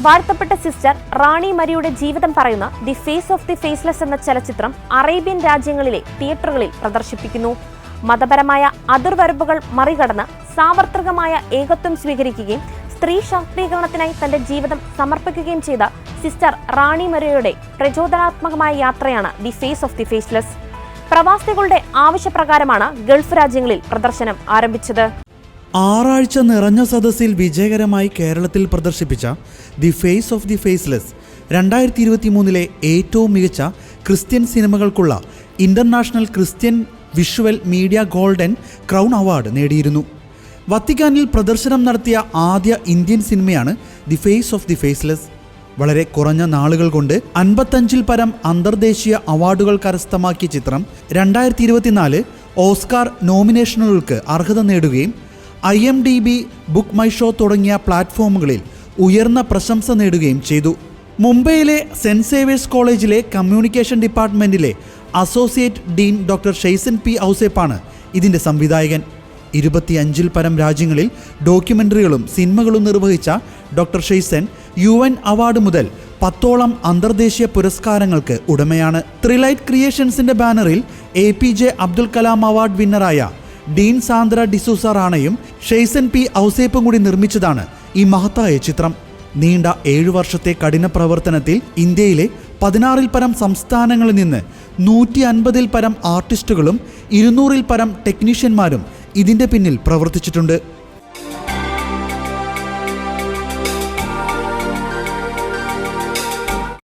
വാഴ്ത്തപ്പെട്ട സിസ്റ്റർ റാണി മരിയുടെ ജീവിതം പറയുന്ന the face of the faceless എന്ന ചലച്ചിത്രം അറേബ്യൻ രാജ്യങ്ങളിലെ തിയേറ്ററുകളിൽ പ്രദർശിപ്പിക്കുന്നു. മതപരമായ അതിർവരമ്പുകൾ മറികടന്ന് സാർവത്രികമായ ഏകത്വം സ്വീകരിക്കുകയും സ്ത്രീ ശാക്തീകരണത്തിനായി തന്റെ ജീവിതം സമർപ്പിക്കുകയും ചെയ്ത സിസ്റ്റർ റാണി മരിയുടെ പ്രചോദനാത്മകമായ യാത്രയാണ് the face of the faceless. പ്രവാസികളുടെ ആവശ്യപ്രകാരമാണ് ഗൾഫ് രാജ്യങ്ങളിൽ പ്രദർശനം ആരംഭിച്ചത്. 6 ആഴ്ച നിറഞ്ഞ സദസ്സിൽ വിജയകരമായി കേരളത്തിൽ പ്രദർശിപ്പിച്ച the face of the faceless 2023 ഏറ്റവും മികച്ച ക്രിസ്ത്യൻ സിനിമകൾക്കുള്ള international Christian visual media golden crown award നേടിയിരുന്നു. വത്തിക്കാനിൽ പ്രദർശനം നടത്തിയ ആദ്യ ഇന്ത്യൻ സിനിമയാണ് the face of the faceless. വളരെ കുറഞ്ഞ നാളുകൾ കൊണ്ട് 55-ൽ പരം അന്തർദേശീയ അവാർഡുകൾ കരസ്ഥമാക്കിയ ചിത്രം 2024 ഓസ്കാർ നോമിനേഷനുകൾക്ക് അർഹത നേടുകയും IMDb, ബുക്ക് മൈ ഷോ തുടങ്ങിയ പ്ലാറ്റ്ഫോമുകളിൽ ഉയർന്ന പ്രശംസ നേടുകയും ചെയ്തു. മുംബൈയിലെ സെന്റ് സേവേഴ്സ് കോളേജിലെ കമ്മ്യൂണിക്കേഷൻ ഡിപ്പാർട്ട്മെന്റിലെ associate dean doctor Shaison P ഔസേപ്പാണ് ഇതിൻ്റെ സംവിധായകൻ. 25-ൽ പരം രാജ്യങ്ങളിൽ ഡോക്യുമെൻ്ററികളും സിനിമകളും നിർവഹിച്ച ഡോക്ടർ ഷെയ്സൻ UN അവാർഡ് മുതൽ 10ഓളം അന്തർദേശീയ പുരസ്കാരങ്ങൾക്ക് ഉടമയാണ്. ത്രിലൈറ്റ് ക്രിയേഷൻസിന്റെ ബാനറിൽ APJ അബ്ദുൽ കലാം അവാർഡ് വിന്നറായ ഡീൻ സാന്ദ്ര ഡിസൂസ റാണയും ഷെയ്സൻ പി ഔസേപ്പും കൂടി നിർമ്മിച്ചതാണ് ഈ മഹത്തായ ചിത്രം. നീണ്ട 7 വർഷത്തെ കഠിന പ്രവർത്തനത്തിൽ ഇന്ത്യയിലെ 16-ൽ പരം സംസ്ഥാനങ്ങളിൽ നിന്ന് 150-ൽ പരം ആർട്ടിസ്റ്റുകളും 200-ൽ പരം ടെക്നീഷ്യന്മാരും ഇതിൻ്റെ പിന്നിൽ പ്രവർത്തിച്ചിട്ടുണ്ട്.